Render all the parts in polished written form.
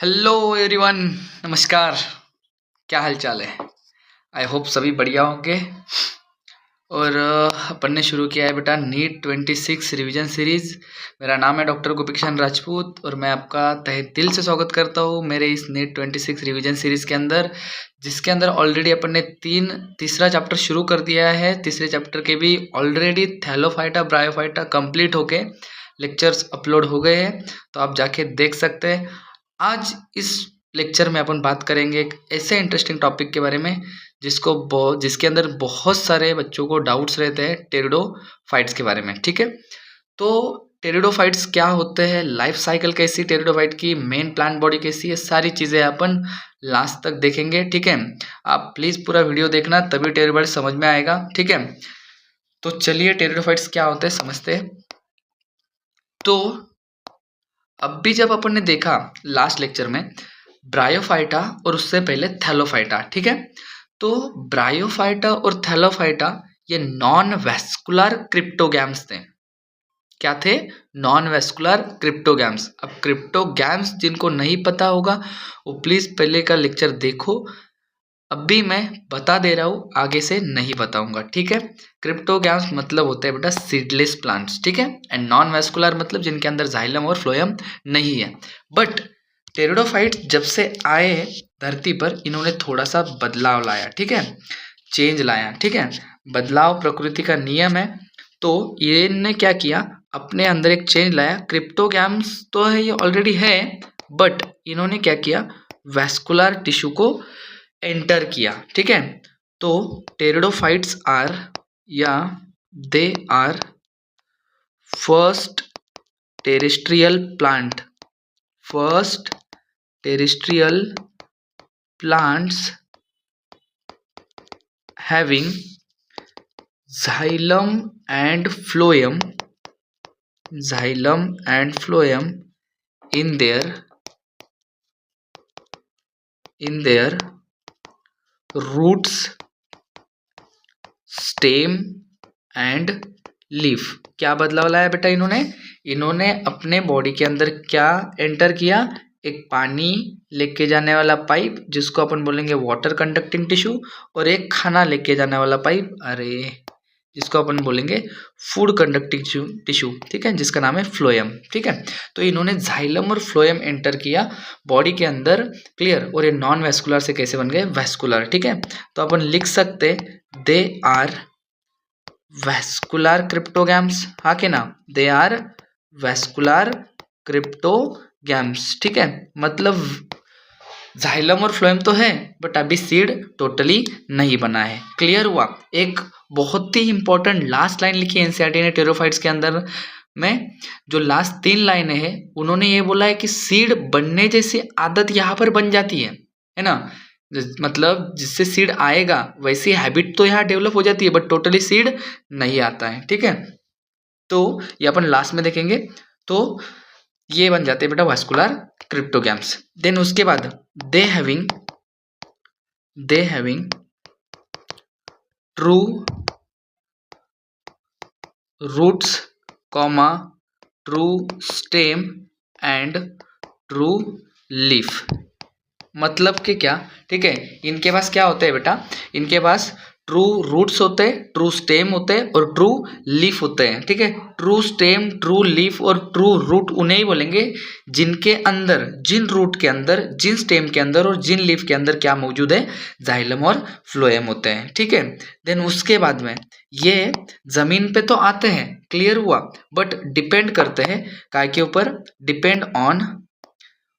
Hello everyone, नमस्कार। क्या हाल चाल है? आई होप सभी बढ़िया होंगे। और अपन ने शुरू किया है बेटा नीट 26 रिवीजन सीरीज़। मेरा नाम है डॉक्टर गोपीकिशन राजपूत और मैं आपका तहे दिल से स्वागत करता हूँ मेरे इस नीट 26 रिवीजन सीरीज़ के अंदर, जिसके अंदर ऑलरेडी अपन ने तीसरा चैप्टर शुरू कर दिया है। तीसरे चैप्टर के भी ऑलरेडी थैलोफाइटा ब्रायोफाइटा कंप्लीट होके लेक्चर्स अपलोड हो गए हैं, तो आप जाके देख सकते हैं। आज इस लेक्चर में अपन बात करेंगे एक ऐसे इंटरेस्टिंग टॉपिक के बारे में जिसके अंदर बहुत सारे बच्चों को डाउट्स रहते हैं, टेरिडोफाइट्स के बारे में। ठीक है, तो टेरिडोफाइट्स क्या होते हैं, लाइफ साइकिल कैसी टेरिडोफाइट की, मेन प्लांट बॉडी कैसी है, सारी चीज़ें अपन लास्ट तक देखेंगे। ठीक है, आप प्लीज़ पूरा वीडियो देखना, तभी टेरिडोफाइट समझ में आएगा। ठीक है, तो चलिए टेरिडोफाइट्स क्या होते हैं समझते हैं। तो अब भी जब अपन ने देखा लास्ट लेक्चर में ब्रायोफाइटा और उससे पहले थैलोफाइटा, ठीक है, तो ब्रायोफाइटा और थैलोफाइटा ये नॉन वेस्कुलर क्रिप्टोगैम्स थे। क्या थे? Non vascular cryptogams. अब क्रिप्टोगैम्स जिनको नहीं पता होगा वो प्लीज पहले का लेक्चर देखो, अभी मैं बता दे रहा हूँ, आगे से नहीं बताऊंगा। ठीक है, क्रिप्टोगैम्स मतलब होते हैं बेटा सीडलेस प्लांट्स। ठीक है, एंड नॉन वेस्कुलर मतलब जिनके अंदर जाइलम और फ्लोएम नहीं है। बट टेरिडोफाइट जब से आए धरती पर, इन्होंने थोड़ा सा बदलाव लाया। ठीक है, चेंज लाया। ठीक है, बदलाव प्रकृति का नियम है, तो इन्होंने क्या किया, अपने अंदर एक चेंज लाया। क्रिप्टोगैम्स तो है, ये ऑलरेडी है, बट इन्होंने क्या किया, वेस्कुलर टिश्यू को एंटर किया। ठीक है, तो टेरिडोफाइट्स आर या they are first terrestrial plant, first terrestrial plants having xylem and phloem, xylem and phloem in their roots, stem and leaf। क्या बदलाव लाया बेटा इन्होंने अपने बॉडी के अंदर क्या एंटर किया, एक पानी लेके जाने वाला पाइप जिसको अपन बोलेंगे वाटर कंडक्टिंग टिश्यू, और एक खाना लेके जाने वाला पाइप जिसको अपन बोलेंगे फूड कंडक्टिंग टिश्यू। ठीक है, जिसका नाम है फ्लोएम। ठीक है, तो इन्होंने जाइलम और फ्लोएम एंटर किया बॉडी के अंदर। क्लियर? और ये नॉन वेस्कुलर से कैसे बन गए वेस्कुलर। ठीक है, तो अपन लिख सकते दे आर वेस्कुलर क्रिप्टोगैम्स। हाँ के ना, दे आर वेस्कुलर क्रिप्टोगैम्स। ठीक है, मतलब जाइलम और फ्लोएम तो है, बट अभी सीड टोटली नहीं बना है। क्लियर हुआ? एक बहुत ही इंपॉर्टेंट लास्ट लाइन लिखी है एनसीईआरटी ने टेरिडोफाइट्स के अंदर में, जो लास्ट 3 लाइनें हैं, उन्होंने ये बोला है कि सीड बनने जैसी आदत यहाँ पर बन जाती है ना, मतलब जिससे सीड आएगा वैसी हैबिट तो यहाँ डेवलप हो जाती है, बट टोटली सीड नहीं आता है। ठीक है, तो ये अपन लास्ट में देखेंगे। तो ये बन जाते हैं बेटा वास्कुलर क्रिप्टोगैम्स। देन उसके बाद they having true roots comma true stem and true leaf. मतलब कि क्या? ठीक है, इनके पास क्या होता है बेटा, इनके पास ट्रू रूट्स होते हैं, ट्रू स्टेम होते हैं और ट्रू लीफ होते हैं। ठीक है, ट्रू स्टेम, ट्रू लीफ और ट्रू रूट उन्हें ही बोलेंगे जिनके अंदर, जिन रूट के अंदर, जिन स्टेम के अंदर और जिन लीफ के अंदर क्या मौजूद है, जाइलम और फ्लोएम होते हैं। ठीक है, देन उसके बाद में ये जमीन पे तो आते हैं, क्लियर हुआ, बट डिपेंड करते हैं काय के ऊपर, depend on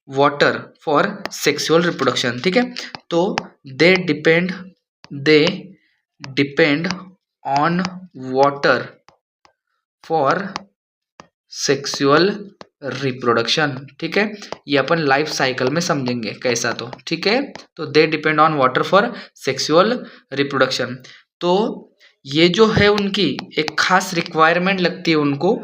water for sexual reproduction. ठीक है, तो they depend on water for sexual reproduction. ठीक है, ये अपन लाइफ साइकिल में समझेंगे कैसा। तो ठीक है, तो they depend on water for sexual reproduction. तो ये जो है उनकी एक खास रिक्वायरमेंट लगती है उनको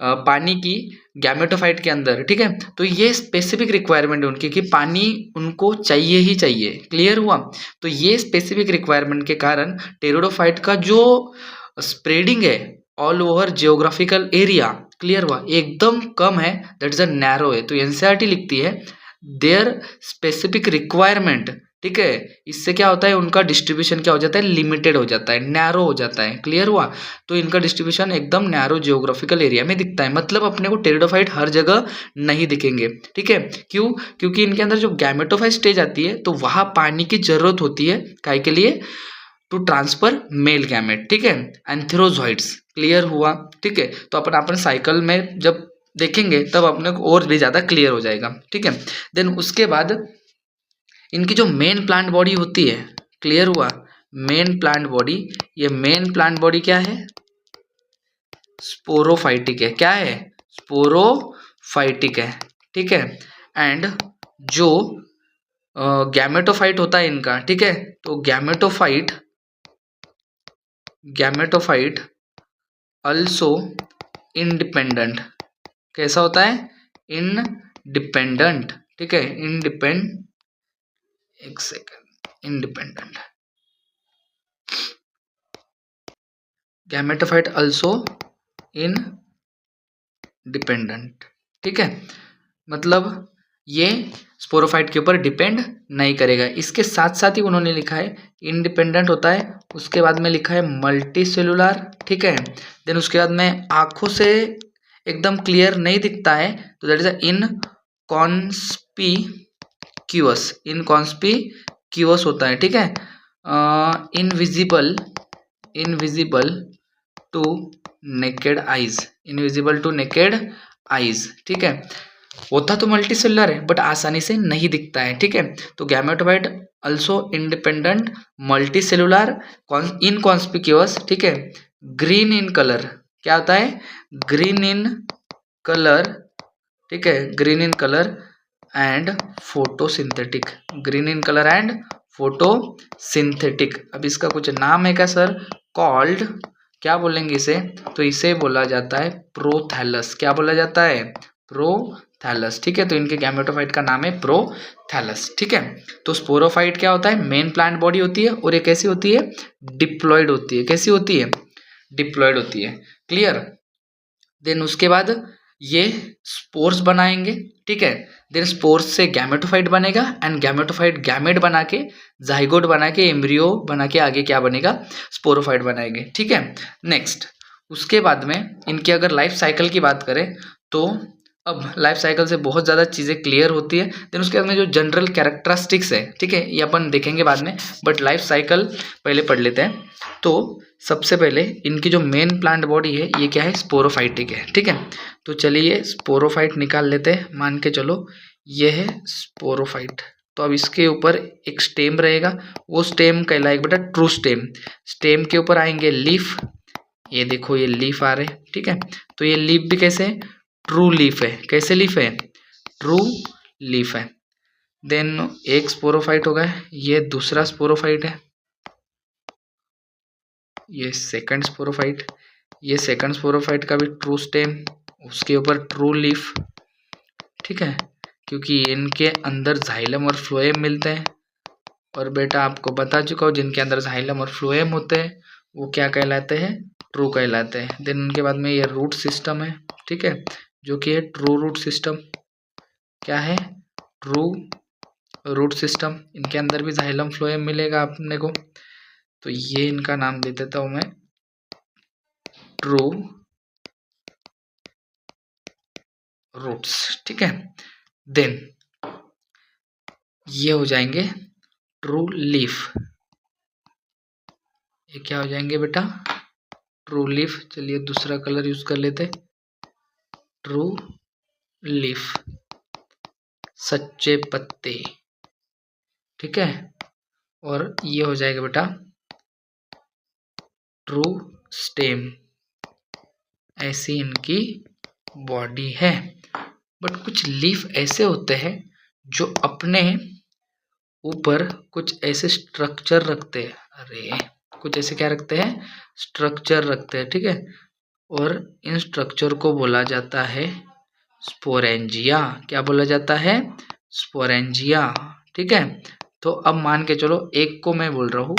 पानी की गैमेटोफाइट के अंदर। ठीक है, तो ये स्पेसिफिक रिक्वायरमेंट है उनकी कि पानी उनको चाहिए ही चाहिए। क्लियर हुआ? तो ये स्पेसिफिक रिक्वायरमेंट के कारण टेरिडोफाइट का जो स्प्रेडिंग है all over geographical area, clear हुआ, एकदम कम है, दैट इज अ नैरो है। तो एनसीईआरटी लिखती है देयर स्पेसिफिक रिक्वायरमेंट, ठीक है। इससे क्या होता है, उनका डिस्ट्रीब्यूशन क्या हो जाता है, लिमिटेड हो जाता है, नैरो हो जाता है। क्लियर हुआ? तो इनका डिस्ट्रीब्यूशन एकदम नैरो जियोग्राफिकल एरिया में दिखता है, मतलब अपने को टेरिडोफाइट हर जगह नहीं दिखेंगे, ठीक है। क्यों? क्योंकि इनके अंदर जो गैमेटोफाइट स्टेज आती है तो वहाँ पानी की जरूरत होती है, काय के लिए, टू ट्रांसफर मेल गैमेट, ठीक है, एंथेरोजॉइड्स। क्लियर हुआ? ठीक है। तो अपन साइकिल में जब देखेंगे तब अपने को और भी ज़्यादा क्लियर हो जाएगा, ठीक है। देन उसके बाद इनकी जो मेन प्लांट बॉडी होती है, क्लियर हुआ, मेन प्लांट बॉडी, ये मेन प्लांट बॉडी क्या है, स्पोरोफाइटिक है। क्या है? स्पोरोफाइटिक है, ठीक है। एंड जो गैमेटोफाइट होता है इनका, ठीक है, तो गैमेटोफाइट अल्सो इंडिपेंडेंट, कैसा होता है, इंडिपेंडेंट, ठीक है, एक second, independent, gametophyte also independent, ठीक है। मतलब ये स्पोरोफाइट के ऊपर डिपेंड नहीं करेगा। इसके साथ साथ ही उन्होंने लिखा है इंडिपेंडेंट होता है, उसके बाद में लिखा है मल्टी सेलुलर, ठीक है। देन उसके बाद में आंखों से एकदम क्लियर नहीं दिखता है, तो दैट इज इनकॉन्स्पिक्यूअस होता है, ठीक है। इनविजिबल टू नेकेड आइज, ठीक है। होता तो मल्टी सेलुलर है बट आसानी से नहीं दिखता है, ठीक है। तो gametophyte also independent, multicellular, inconspicuous, ठीक है, ग्रीन इन कलर, क्या होता है, ग्रीन इन कलर, ठीक है, green in colour and photosynthetic, green in colour and photosynthetic. अब इसका कुछ नाम है क्या सर, कॉल्ड, क्या बोलेंगे इसे, तो इसे बोला जाता है प्रोथैलस। क्या बोला जाता है, प्रोथैलस, ठीक है। तो इनके गैमेटोफाइट का नाम है प्रोथैलस, ठीक है। तो स्पोरोफाइट क्या होता है, मेन प्लांट बॉडी होती है और ये कैसी होती है, डिप्लॉयड होती है। कैसी होती है, डिप्लॉयड होती है। क्लियर? देन उसके बाद ये स्पोर्स बनाएंगे, ठीक है। देन स्पोर्स से गैमेटोफाइट बनेगा एंड गैमेटोफाइट गैमेट बना के, जाइगोट बना के, एम्ब्रियो बना के आगे क्या बनेगा, स्पोरोफाइट बनाएंगे, ठीक है। नेक्स्ट उसके बाद में इनकी अगर लाइफ साइकिल की बात करें तो अब लाइफ साइकिल से बहुत ज़्यादा चीज़ें क्लियर होती है। देन उसके बाद में जो जनरल कैरेक्टरिस्टिक्स है, ठीक है, ये अपन देखेंगे बाद में, बट लाइफ साइकिल पहले पढ़ लेते हैं। तो सबसे पहले इनकी जो मेन प्लांट बॉडी है ये क्या है, स्पोरोफाइटिक है, ठीक है। तो चलिए स्पोरोफाइट निकाल लेते हैं, मान के चलो ये है स्पोरोफाइट। तो अब इसके ऊपर एक स्टेम रहेगा, वो स्टेम कहलाएगा बेटा ट्रू स्टेम। स्टेम के ऊपर आएंगे लीफ, ये देखो ये लीफ आ रहे, ठीक है। तो ये लीफ भी कैसे है, ट्रू लीफ है। कैसे लीफ है, ट्रू लीफ है। देन एक स्पोरोफाइट होगा, ये दूसरा स्पोरोफाइट है, ये सेकंड स्पोरोफाइट, ये सेकंड स्पोरोफाइट का भी ट्रू स्टेम, उसके ऊपर ट्रू लीफ, ठीक है, क्योंकि इनके अंदर जाइलम और फ्लोएम मिलते हैं। और बेटा आपको बता चुका हूँ, जिनके अंदर जाइलम और फ्लोएम होते हैं वो क्या कहलाते हैं, ट्रू कहलाते हैं। देन उनके बाद में ये रूट सिस्टम है, ठीक है, जो कि है ट्रू रूट सिस्टम। क्या है, ट्रू रूट सिस्टम। इनके अंदर भी जाइलम फ्लोएम मिलेगा अपने को, तो ये इनका नाम दे देता हूं मैं ट्रू रूट्स, ठीक है। देन ये हो जाएंगे ट्रू लीफ, ये क्या हो जाएंगे बेटा, ट्रू लीफ। चलिए दूसरा कलर यूज कर लेते, ट्रू लीफ, सच्चे पत्ते, ठीक है। और ये हो जाएगा बेटा ट्रू स्टेम। ऐसी इनकी बॉडी है। बट कुछ लीफ ऐसे होते हैं जो अपने ऊपर कुछ ऐसे स्ट्रक्चर रखते हैं, अरे कुछ ऐसे क्या रखते हैं, स्ट्रक्चर रखते हैं, ठीक है। और इन स्ट्रक्चर को बोला जाता है स्पोरेंजिया। क्या बोला जाता है, स्पोरेंजिया, ठीक है। तो अब मान के चलो एक को मैं बोल रहा हूँ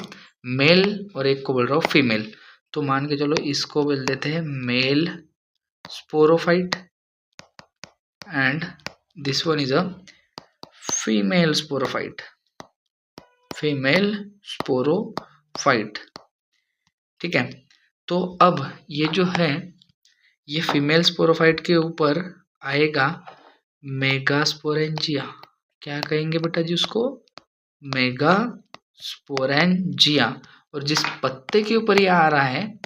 मेल और एक को बोल रहा हूँ फीमेल, तो मान के चलो इसको बोल देते हैं male sporophyte and this one is a female sporophyte, female sporophyte. ठीक है, तो अब ये जो है ये फीमेल स्पोरोफाइट के ऊपर आएगा मेगास्पोरेंजिया। क्या कहेंगे बेटा जी उसको? मेगास्पोरेंजिया। और जिस पत्ते के ऊपर ये आ रहा है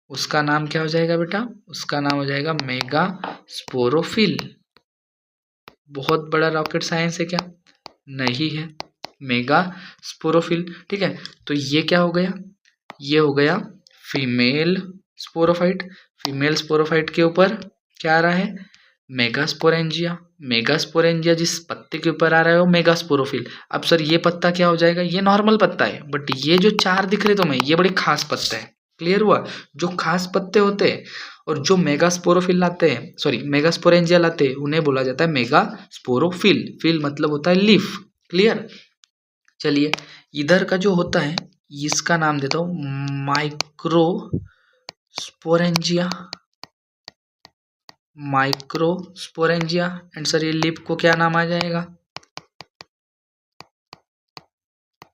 उसका नाम क्या हो जाएगा बेटा? उसका नाम हो जाएगा मेगास्पोरोफिल। बहुत बड़ा रॉकेट साइंस है क्या? नहीं है, मेगास्पोरोफिल। ठीक है, तो ये क्या हो गया? ये हो गया फीमेल स्पोरोफाइट। फीमेल स्पोरोफाइट के ऊपर क्या आ रहा है? मेगास्पोरेंजिया। मेगास्पोरेंजिया जिस पत्ते के ऊपर आ रहा है वो मेगास्पोरोफिल। अब सर ये पत्ता क्या हो जाएगा? ये नॉर्मल पत्ता है, बट ये जो चार दिख रहे तुम्हें ये बड़े खास पत्ते हैं। क्लियर हुआ? जो खास पत्ते होते हैं और जो मेगास्पोरोफिल लाते हैं, सॉरी मेगास्पोरेंजिया लाते हैं, उन्हें बोला जाता है मेगास्पोरोफिल। फिल मतलब होता है लीफ। क्लियर? चलिए, इधर का जो होता है इसका नाम देता हूं माइक्रोस्पोरेंजिया। माइक्रोस्पोरेंजिया। एंड सर ये लीफ को क्या नाम आ जाएगा?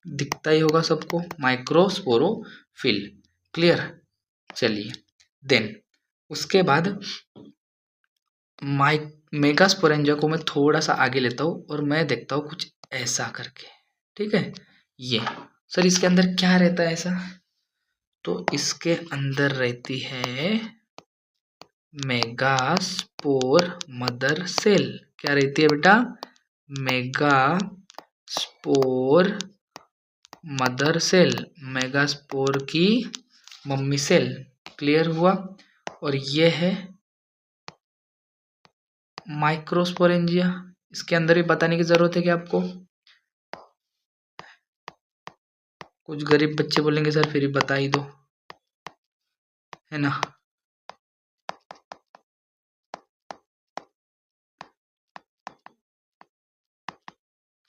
दिखता ही होगा सबको, माइक्रोस्पोरोफिल। क्लियर? चलिए, देन उसके बाद मेगास्पोरेंजिया को मैं थोड़ा सा आगे लेता हूँ और मैं देखता हूँ कुछ ऐसा करके। ठीक है, ये सर इसके अंदर क्या रहता है ऐसा? तो इसके अंदर रहती है मेगास्पोर मदर सेल। क्या रहती है बेटा? मेगास्पोर मदर सेल, मेगास्पोर की मम्मी सेल। क्लियर हुआ? और ये है माइक्रोस्पोरेंजिया। इसके अंदर भी बताने की जरूरत है क्या आपको? कुछ गरीब बच्चे बोलेंगे सर फिर बता ही दो, है ना?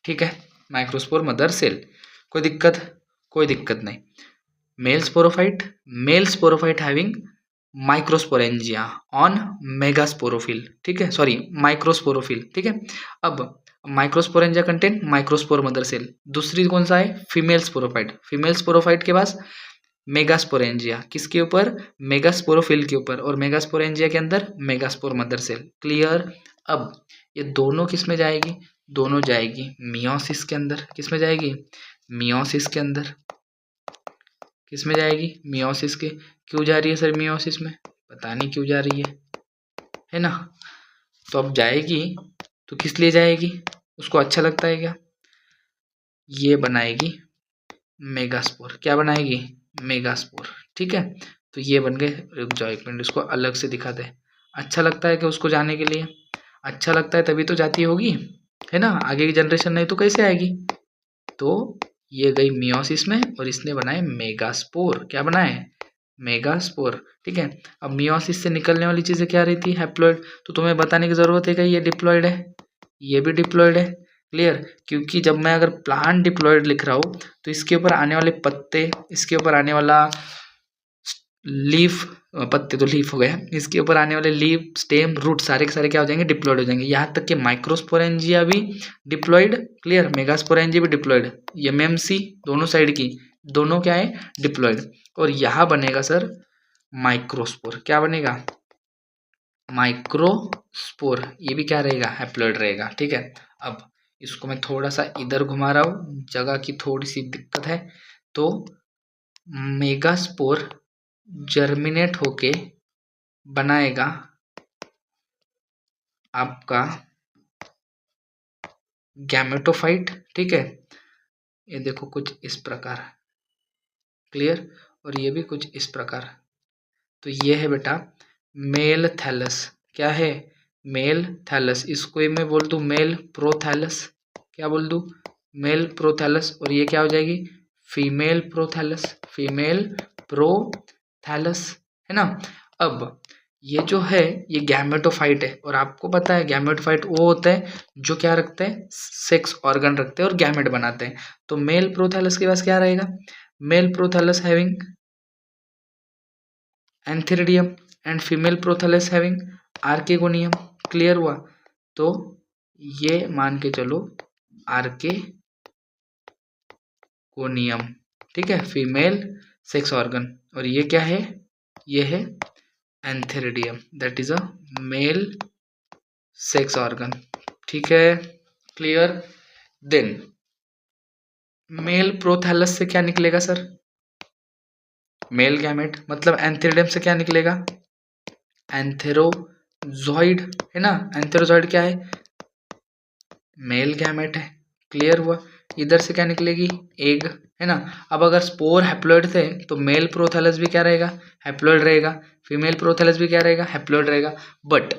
ठीक है, माइक्रोस्पोर मदर सेल, कोई दिक्कत? कोई दिक्कत नहीं। Male sporophyte, male sporophyte having microsporangia on megasporophyll. ठीक है, सॉरी माइक्रोस्पोरोफिल। ठीक है, अब microsporangia contain microspore mother cell. दूसरी कौन सा है? Female sporophyte. फीमेल स्पोरोफाइट के पास मेगास्पोरेंजिया, किसके ऊपर? मेगास्पोरोफिल के ऊपर, और मेगास्पोरेंजिया के अंदर मेगास्पोर मदर सेल। क्लियर? अब ये दोनों किस में जाएगी? दोनों जाएगी मियोसिस के अंदर। किस में जाएगी? मियोसिस के अंदर। किस में जाएगी? मियोसिस के। क्यों जा रही है सर मियोसिस में? पता नहीं क्यों जा रही है ना? तो अब जाएगी तो किस लिए जाएगी? उसको अच्छा लगता है क्या? ये बनाएगी मेगास्पोर। क्या बनाएगी? मेगास्पोर। ठीक है, तो ये बन गए। रुक जाओ एक मिनट, इसको अलग से दिखा दे। अच्छा लगता है कि उसको जाने के लिए? अच्छा लगता है तभी तो जाती होगी, है ना? आगे की जनरेशन नहीं तो कैसे आएगी? तो ये गई मियोसिस में और इसने बनाए मेगास्पोर। क्या बनाए? मेगास्पोर। ठीक है, अब मियोसिस से निकलने वाली चीजें क्या रहती है? हैप्लॉइड। तो तुम्हें बताने की जरूरत है कि ये डिप्लॉइड है, ये भी डिप्लॉइड है। क्लियर? क्योंकि जब मैं अगर प्लांट डिप्लॉइड लिख रहा हूँ तो इसके ऊपर आने वाले पत्ते, इसके ऊपर आने वाला लीफ, पत्ते तो लीफ हो गया, इसके ऊपर आने वाले लीफ, स्टेम, रूट सारे के सारे क्या हो जाएंगे? डिप्लॉइड हो जाएंगे। यहाँ तक कि माइक्रोस्पोरेंजिया भी डिप्लॉइड। क्लियर? मेगास्पोरेंजिया भी डिप्लॉइड। एमएमसी दोनों साइड की, दोनों क्या है? डिप्लॉइड। और यहाँ बनेगा सर माइक्रोस्पोर। क्या बनेगा? माइक्रोस्पोर। ये भी क्या रहेगा? हैप्लॉइड रहेगा। ठीक है, अब इसको मैं थोड़ा सा इधर घुमा रहा हूँ, जगह की थोड़ी सी दिक्कत है। तो मेगास्पोर जर्मिनेट होके बनाएगा आपका गैमेटोफाइट। ठीक है, ये देखो कुछ इस प्रकार। क्लियर? और ये भी कुछ इस प्रकार। तो ये है बेटा मेल थैलस। क्या है? Male thallus. इसको मैं बोल दूं मेल प्रोथैलस। क्या बोल दूं? Male prothallus. और ये क्या हो जाएगी? Female prothallus. फीमेल प्रोथैलस, है ना? अब ये जो है ये गैमेटोफाइट है, और आपको पता है गैमेटोफाइट वो होता है जो क्या रखते हैं? सेक्स ऑर्गन रखते हैं और गैमेट बनाते हैं। तो मेल प्रोथैलस के पास क्या रहेगा? Male prothallus having antheridium and female prothallus having archegonium. Clear हुआ? तो ये मान के चलो आर्केगोनियम, ठीक है, फीमेल सेक्स ऑर्गन। और ये क्या है, ये है antheridium, that is a male sex organ, ठीक है, क्लियर। देन मेल प्रोथैलस से क्या निकलेगा सर, मेल गैमेट, मतलब एंथेरिडियम से क्या निकलेगा, एंथेरोजॉइड, है ना, एंथेरोजॉइड क्या है, मेल गैमेट है, क्लियर हुआ। इधर से क्या निकलेगी, एग, है ना। अब अगर स्पोर हैप्लॉइड थे तो मेल प्रोथैलस भी क्या रहेगा, हैप्लॉइड रहेगा, फीमेल प्रोथैलस भी क्या रहेगा, हैप्लॉइड रहेगा। बट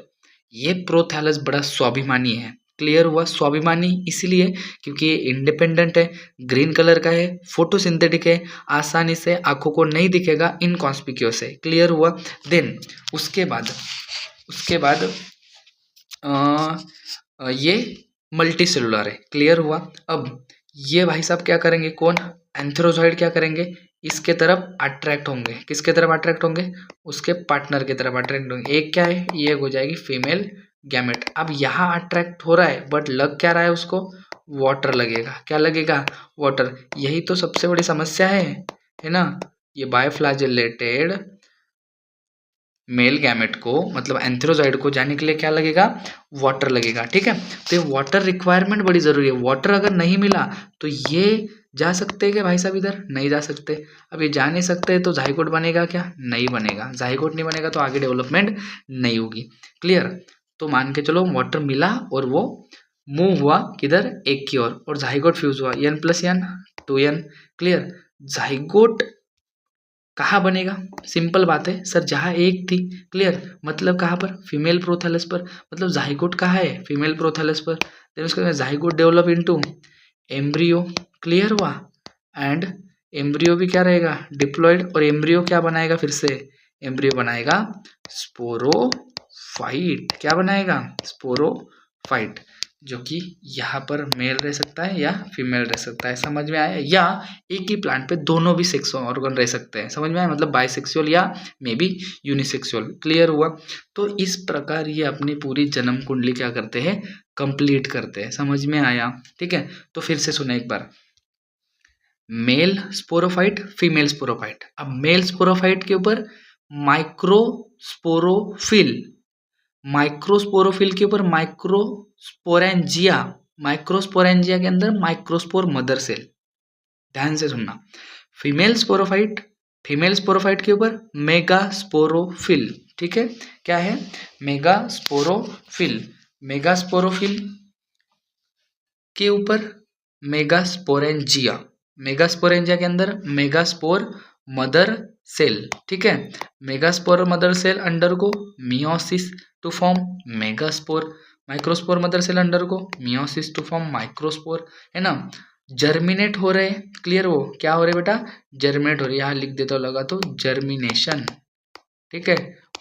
ये प्रोथैलस बड़ा स्वाभिमानी है, क्लियर हुआ, स्वाभिमानी इसलिए क्योंकि ये इंडिपेंडेंट है, ग्रीन कलर का है, फोटोसिंथेटिक है, आसानी से आंखों को नहीं दिखेगा, इनकॉन्स्पिक्यूअस है, क्लियर हुआ। देन उसके बाद ये मल्टी सेलुलर है, क्लियर हुआ। अब ये भाई साहब क्या करेंगे, कौन, एंथेरोजॉइड क्या करेंगे, इसके तरफ अट्रैक्ट होंगे, किसके तरफ अट्रैक्ट होंगे, उसके पार्टनर की तरफ अट्रैक्ट होंगे। एक क्या है, ये हो जाएगी फीमेल गैमेट। अब यहाँ अट्रैक्ट हो रहा है बट लग क्या रहा है उसको, वाटर लगेगा, क्या लगेगा, वाटर। यही तो सबसे बड़ी समस्या है ना। ये बायोफ्लैजेलेटेड मेल गैमेट को, मतलब एंथेरोजॉइड को जाने के लिए क्या लगेगा, वाटर लगेगा, ठीक है। तो ये वाटर रिक्वायरमेंट बड़ी जरूरी है, वाटर अगर नहीं मिला तो ये जा सकते हैं क्या भाई साहब, इधर नहीं जा सकते। अब ये जा नहीं सकते तो जाइगोट बनेगा क्या, नहीं बनेगा, जाइगोट नहीं बनेगा तो आगे डेवलपमेंट नहीं होगी, क्लियर। तो मान के चलो वाटर मिला और वो मूव हुआ किधर, एक की ओर, और जाइगोट फ्यूज हुआ, n + n 2n, clear. Zygote कहाँ बनेगा, सिंपल बात है सर, जहाँ एक थी, क्लियर, मतलब कहाँ पर, फीमेल प्रोथैलस पर, मतलब जाइगोट कहाँ है, फीमेल प्रोथैलस पर। देन उसके बाद zygote develop into embryo, clear हुआ। एंड एम्ब्रियो भी क्या रहेगा, डिप्लॉयड, और एम्ब्रियो क्या बनाएगा, फिर से एम्ब्रियो बनाएगा स्पोरोफाइट, क्या बनाएगा, स्पोरोफाइट, जो कि यहाँ पर मेल रह सकता है या फीमेल रह सकता है, समझ में आया। या एक ही प्लांट पे दोनों भी सेक्स ऑर्गन रह सकते हैं, समझ में आया, मतलब बाइसेक्सुअल या मे बी यूनिसेक्सुअल, क्लियर हुआ। तो इस प्रकार ये अपनी पूरी जन्म कुंडली क्या करते हैं, कंप्लीट करते हैं, समझ में आया, ठीक है। तो फिर से सुने एक बार, मेल स्पोरोफाइट, फीमेल स्पोरोफाइट। अब मेल स्पोरोफाइट के ऊपर माइक्रोस्पोरोफिल, माइक्रोस्पोरोफिल के ऊपर माइक्रोस्पोरेंजिया, माइक्रोस्पोरेंजिया के अंदर माइक्रोस्पोर मदर सेल, ध्यान से सुनना। फीमेल स्पोरोफाइट, फीमेल स्पोरोफाइट के ऊपर मेगास्पोरोफिल, ठीक है, क्या है, मेगास्पोरोफिल, मेगास्पोरोफिल के ऊपर मेगास्पोरेंजिया, मेगास्पोरेंजिया के अंदर मेगास्पोर मदर सेल, ठीक है। Megaspore mother cell undergo meiosis to form megaspore, microspore mother cell undergo meiosis to form microspore, है ना। जर्मिनेट हो रहे, क्लियर, वो क्या हो रहे बेटा, जर्मिनेट हो रही है, यहाँ लिख देता हूँ लगा तो जर्मिनेशन, ठीक है।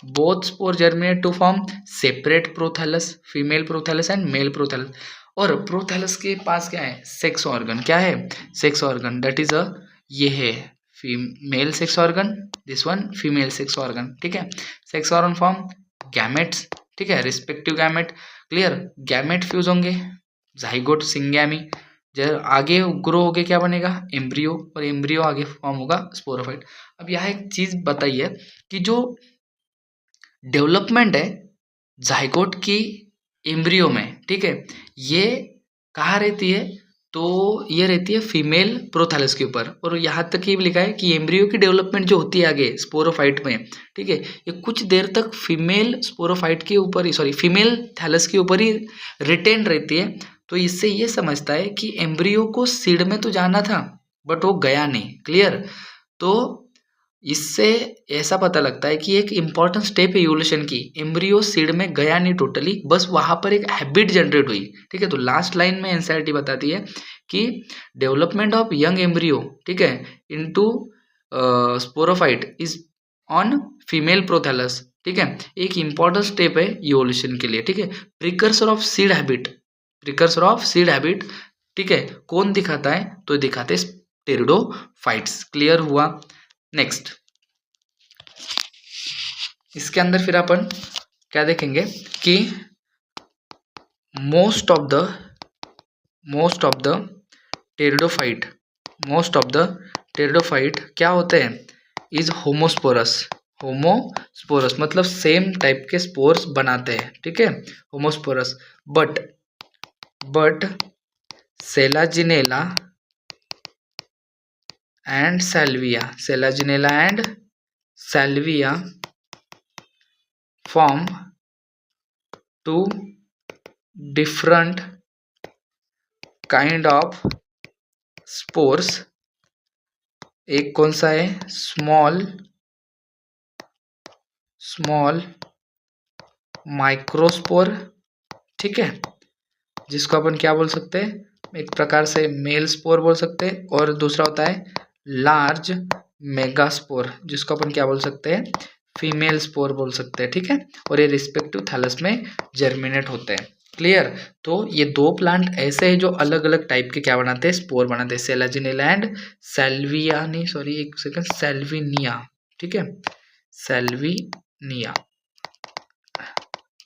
Both spore germinate to form separate prothallus, female prothallus and male prothallus. और प्रोथैलस के पास क्या है, सेक्स ऑर्गन, क्या है, sex organ, that is a, ये है female sex organ, this one female sex organ, ठीक है। सेक्स ऑर्गन फॉर्म गैमेट्स, ठीक है, respective gamete, clear, gamete fuse होंगे, जाइगोट सिंगैमी, जब आगे ग्रो होके क्या बनेगा, एम्ब्रियो, और एम्ब्रियो आगे फॉर्म होगा स्पोरोफाइट। अब यहाँ एक चीज बताइए कि जो डेवलपमेंट है जाइगोट की एम्ब्रियो में, ठीक है, ये कहाँ रहती है, तो ये रहती है फीमेल प्रोथैलस के ऊपर। और यहाँ तक ये भी लिखा है कि एम्ब्रियो की डेवलपमेंट जो होती है आगे स्पोरोफाइट में, ठीक है, ये कुछ देर तक फीमेल स्पोरोफाइट के ऊपर ही, सॉरी, फीमेल थैलस के ऊपर ही रिटेन रहती है। तो इससे ये समझता है कि एम्ब्रियो को सीड में तो जाना था बट वो गया नहीं, क्लियर। तो इससे ऐसा पता लगता है कि एक इम्पॉर्टेंट स्टेप है इवोल्यूशन की, एम्ब्रियो सीड में गया नहीं टोटली, बस वहां पर एक हैबिट जनरेट हुई, ठीक है। तो लास्ट लाइन में एनसीईआरटी बताती है कि डेवलपमेंट ऑफ यंग एम्ब्रियो, ठीक है, into sporophyte is on female prothallus, ठीक है, एक इम्पॉर्टेंट स्टेप है इवोल्यूशन के लिए, ठीक है। Precursor of seed habit, precursor of seed habit, ठीक है, कौन दिखाता है, तो दिखाते स्टेरिडोफाइट्स, क्लियर हुआ। नेक्स्ट इसके अंदर फिर अपन क्या देखेंगे कि most of the most of the pteridophyte, most of the pteridophyte क्या होते हैं, इज होमोस्पोरस, होमोस्पोरस मतलब सेम टाइप के स्पोर्स बनाते हैं, ठीक है, homosporous. But selaginella and salvia, selaginella and salvia form two different kind of spores. एक कौन सा है, स्मॉल माइक्रोस्पोर, ठीक है, जिसको अपन क्या बोल सकते हैं, एक प्रकार से मेल स्पोर बोल सकते हैं, और दूसरा होता है लार्ज मेगास्पोर, जिसको अपन क्या बोल सकते हैं, फीमेल स्पोर बोल सकते हैं, ठीक है, और ये रिस्पेक्टिव थैलस में जर्मिनेट होते हैं। क्लियर। तो ये दो प्लांट ऐसे हैं जो अलग अलग टाइप के क्या बनाते हैं, स्पोर बनाते हैं, सेलाजिनेला एंड सैल्विया, नहीं सॉरी एक सेकंड, सैल्विनिया, ठीक है, सैल्विनिया,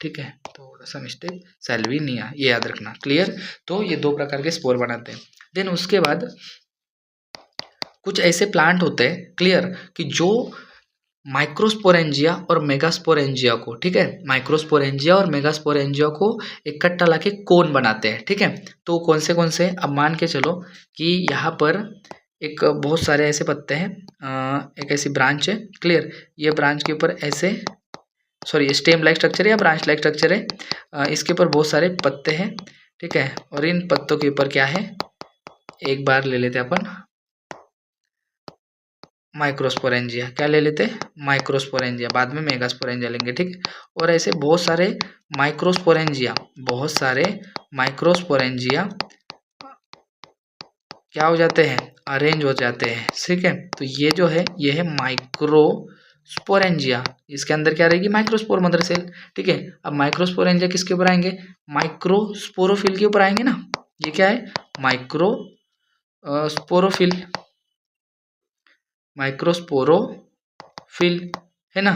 ठीक है, थोड़ा सा मिस्टेक, सैल्विनिया, ये याद रखना। क्लियर। तो ये दो प्रकार के स्पोर बनाते हैं। देन उसके बाद कुछ ऐसे प्लांट होते हैं, क्लियर, कि जो माइक्रोस्पोरेंजिया और मेगास्पोरेंजिया को, ठीक है, माइक्रोस्पोरेंजिया और मेगास्पोरेंजिया को इकट्ठा लाके कोन बनाते हैं, ठीक है। तो कौन से, अब मान के चलो कि यहाँ पर एक बहुत सारे ऐसे पत्ते हैं, एक ऐसी ब्रांच है, क्लियर, ये ब्रांच के ऊपर ऐसे, सॉरी स्टेम लाइक स्ट्रक्चर है या ब्रांच लाइक स्ट्रक्चर है, इसके ऊपर बहुत सारे पत्ते हैं, ठीक है, और इन पत्तों के ऊपर क्या है, एक बार ले लेते हैं अपन माइक्रोस्पोरेंजिया, क्या ले लेते हैं, माइक्रोस्पोरेंजिया, बाद में मेगास्पोरेंजिया लेंगे, ठीक है। और ऐसे बहुत सारे माइक्रोस्पोरेंजिया, बहुत सारे माइक्रोस्पोरेंजिया क्या हो जाते हैं, अरेंज हो जाते हैं, ठीक है। तो ये जो है, ये है माइक्रोस्पोरेंजिया, इसके अंदर क्या रहेगी, माइक्रोस्पोर मदर सेल, ठीक है। अब माइक्रोस्पोरेंजिया किसके ऊपर आएंगे, माइक्रोस्पोरोफिल के ऊपर आएंगे ना, ये क्या है, स्पोरोफिल, माइक्रोस्पोरोफिल है ना।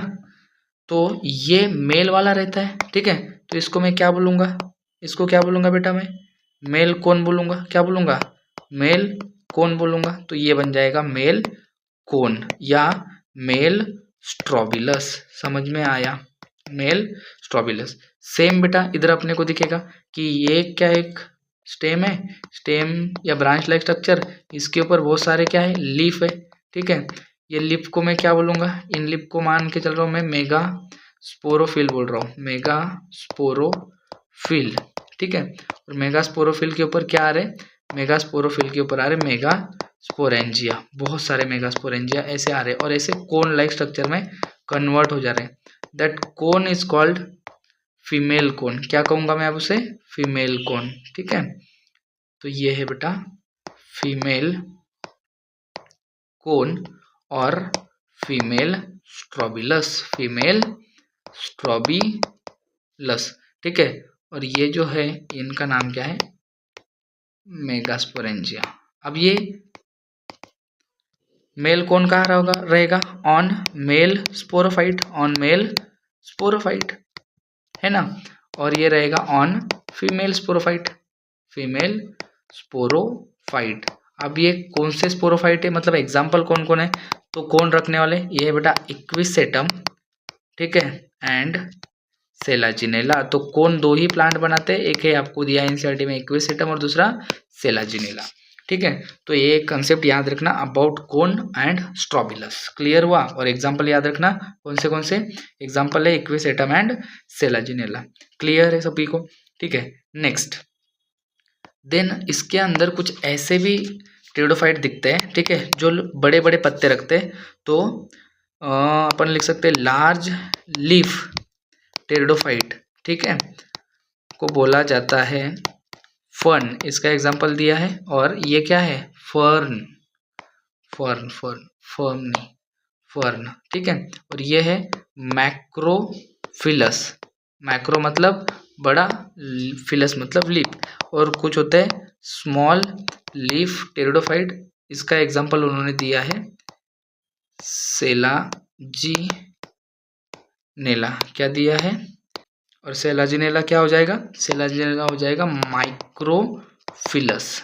तो ये मेल वाला रहता है, ठीक है, तो इसको मैं क्या बोलूँगा, इसको क्या बोलूँगा बेटा, मैं मेल कौन बोलूँगा, क्या बोलूँगा, मेल कौन बोलूँगा, तो ये बन जाएगा मेल कोन या मेल स्ट्रोबिलस, समझ में आया, मेल स्ट्रोबिलस। सेम बेटा इधर अपने को दिखेगा कि ये क्या, एक स्टेम है, स्टेम या ब्रांच लाइक स्ट्रक्चर, इसके ऊपर बहुत सारे क्या है, लीफ है, ठीक है। ये लीफ को मैं क्या बोलूँगा, इन लीफ को मान के चल रहा हूँ मैं मेगा स्पोरोफिल बोल रहा हूँ, मेगा स्पोरोफिल, ठीक है। और मेगा स्पोरोफिल के ऊपर क्या आ रहे, मेगा स्पोरोफिल के ऊपर आ रहे मेगा स्पोरेंजिया, बहुत सारे मेगा स्पोरेंजिया ऐसे आ रहे, और ऐसे कोन लाइक स्ट्रक्चर में कन्वर्ट हो जा रहे हैं। That cone is called female cone, क्या कहूँगा मैं अब उसे, फीमेल कोन, ठीक है। तो ये है बेटा फीमेल कोन और फीमेल स्ट्रोबिलस, फीमेल स्ट्रोबिलस, ठीक है। और ये जो है इनका नाम क्या है, मेगास्पोरेंजिया। अब ये मेल कौन कहाँ रहेगा, on male sporophyte, on male sporophyte है ना, और ये रहेगा on female sporophyte, female sporophyte. अब ये कौन से स्पोरोफाइट है, मतलब एग्जाम्पल कौन कौन है, तो कौन रखने वाले, ये है बेटा इक्विसेटम, ठीक है, एंड सेलाजिनेला। तो कौन दो ही प्लांट बनाते हैं, एक है आपको दिया एनसीईआरटी में इक्विसेटम और दूसरा सेलाजिनेला, ठीक है। तो ये कंसेप्ट याद रखना about cone and strobilus, clear हुआ। और एग्जाम्पल याद रखना कौन से एग्जाम्पल है, इक्विसेटम एंड सेलाजिनेला, क्लियर है सभी को, ठीक है। नेक्स्ट देन इसके अंदर कुछ ऐसे भी टेरिडोफाइट दिखते हैं, ठीक है, जो बड़े बड़े पत्ते रखते हैं, तो अपन लिख सकते हैं लार्ज लीफ टेरिडोफाइट, ठीक है, को बोला जाता है फर्न, इसका एग्जांपल दिया है। और ये क्या है, फर्न, फर्न फर्न फर्न नहीं, फर्न, ठीक है। और ये है मैक्रोफिलस, मैक्रो मतलब बड़ा, फिलस मतलब लीफ, और कुछ होते हैं स्मॉल लीफ टेरिडोफाइट, इसका एग्जांपल उन्होंने दिया है सेलाजिनेला, क्या दिया है, और सेलाजिनेला क्या हो जाएगा, सेलाजिनेला हो जाएगा माइक्रोफिलस, फिलस।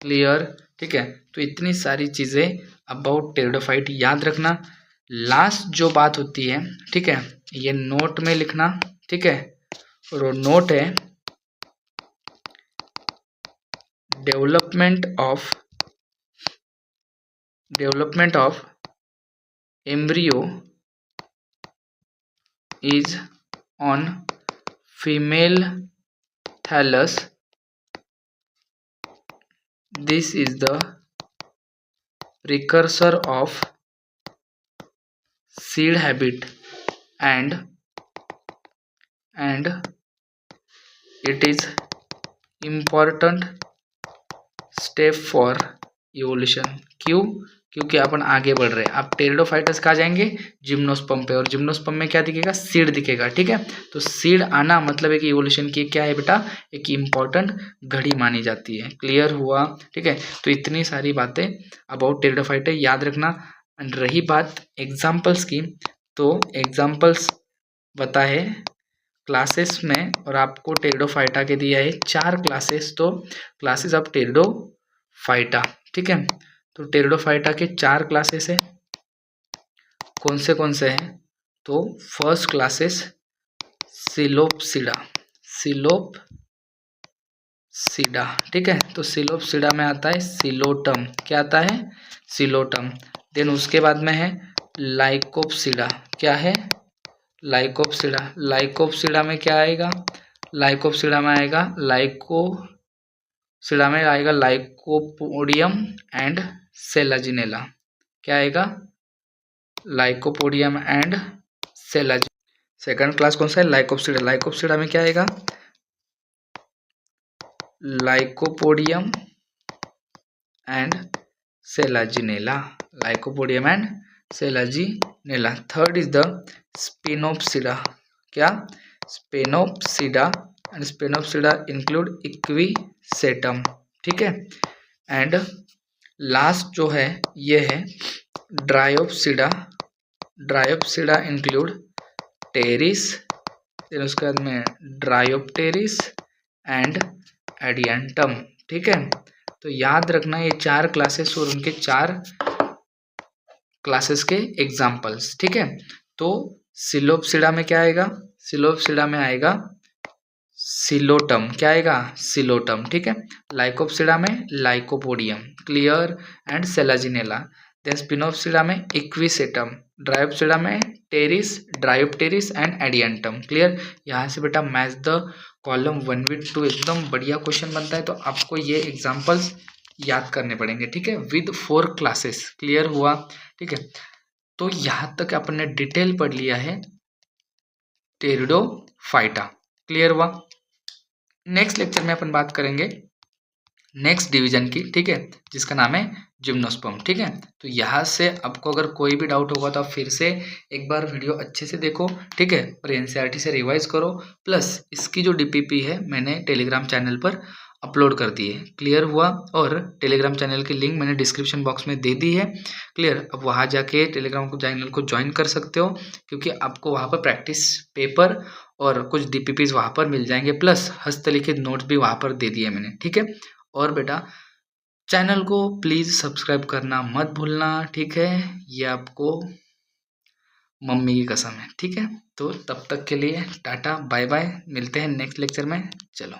क्लियर, ठीक है। तो इतनी सारी चीज़ें अबाउट टेरिडोफाइट याद रखना। लास्ट जो बात होती है, ठीक है, ये नोट में लिखना, ठीक है। और वो नोट है development of embryo is on female thallus. This is the precursor of seed habit and it is important step for evolution. क्यों? क्योंकि अपन आगे बढ़ रहे हैं। अब टेरिडोफाइटस कहाँ जाएंगे? जिम्नोस्पर्म पे, और जिम्नोस्पर्म में क्या दिखेगा? सीड दिखेगा, ठीक है। तो सीड आना मतलब है कि इवोल्यूशन की क्या है बेटा? एक इम्पॉर्टेंट घड़ी मानी जाती है। क्लियर हुआ, ठीक है। तो इतनी सारी बातें अबाउट टेरिडोफाइटा याद रखना। एंड रही बात एग्जाम्पल्स की, तो एग्जाम्पल्स बताए क्लासेस में, और आपको टेरिडोफाइटा के दिया है 4 क्लासेस, तो क्लासेस ऑफ टेरिडोफाइटा, ठीक है। तो टेरिडोफाइटा के 4 क्लासेस है। कौन से हैं? तो फर्स्ट क्लासेस सिलोपसीडा, ठीक है। तो सिलोपसीडा में आता है सिलोटम। क्या आता है? सिलोटम। देन उसके बाद में है लाइकोप्सीडा। क्या है? लाइकोप्सीडा में क्या आएगा? लाइकोप्सीडा में आएगा लाइकोपोडियम एंड सेलाजिनेला। क्या आएगा? Lycopodium and selaginella. Second class कौन सा है? लाइकोप्सीडा में क्या आएगा? Lycopodium and selaginella. Third is the sphenopsida. क्या? Sphenopsida, and sphenopsida include equisetum, ठीक है। एंड लास्ट जो है ये है ड्रायोप्सीडा इंक्लूड टेरिस, फिर उसके बाद में ड्रायोप्टेरिस एंड एडियंटम, ठीक है। तो याद रखना ये 4 क्लासेस और उनके 4 क्लासेस के एग्जाम्पल्स, ठीक है। तो सिलोपसीडा में क्या आएगा? सिलोपसीडा में आएगा सिलोटम। क्या आएगा? सिलोटम, ठीक है। लाइकोप्सीडा में lycopodium, clear, and selaginella. Then sphenopsida में इक्विसेटम, ड्रायोप्सीडा में ड्रायोप्टेरिस एंड एडियंटम, क्लियर। यहाँ से बेटा मैच द कॉलम 1 with 2 एकदम बढ़िया क्वेश्चन बनता है। तो आपको ये एग्जाम्पल्स याद करने पड़ेंगे, ठीक है, विद 4 क्लासेस। क्लियर हुआ, ठीक है। तो यहाँ तक अपन ने डिटेल पढ़ लिया है टेरिडोफाइटा। क्लियर हुआ। नेक्स्ट लेक्चर में अपन बात करेंगे नेक्स्ट डिवीजन की, ठीक है, जिसका नाम है जिम्नोस्पर्म, ठीक है। तो यहाँ से आपको अगर कोई भी डाउट होगा तो आप फिर से एक बार वीडियो अच्छे से देखो, ठीक है, और एनसीईआरटी से रिवाइज करो। प्लस इसकी जो डीपीपी है मैंने टेलीग्राम चैनल पर अपलोड कर दी है। क्लियर हुआ। और टेलीग्राम चैनल की लिंक मैंने डिस्क्रिप्शन बॉक्स में दे दी है। क्लियर। अब वहाँ जाके टेलीग्राम चैनल को ज्वाइन कर सकते हो, क्योंकि आपको वहाँ पर प्रैक्टिस पेपर और कुछ डीपीपीज वहाँ पर मिल जाएंगे, प्लस हस्तलिखित नोट्स भी वहाँ पर दे दिए मैंने, ठीक है। और बेटा चैनल को प्लीज़ सब्सक्राइब करना मत भूलना, ठीक है। ये आपको मम्मी की कसम है, ठीक है। तो तब तक के लिए टाटा बाय बाय, मिलते हैं नेक्स्ट लेक्चर में। चलो।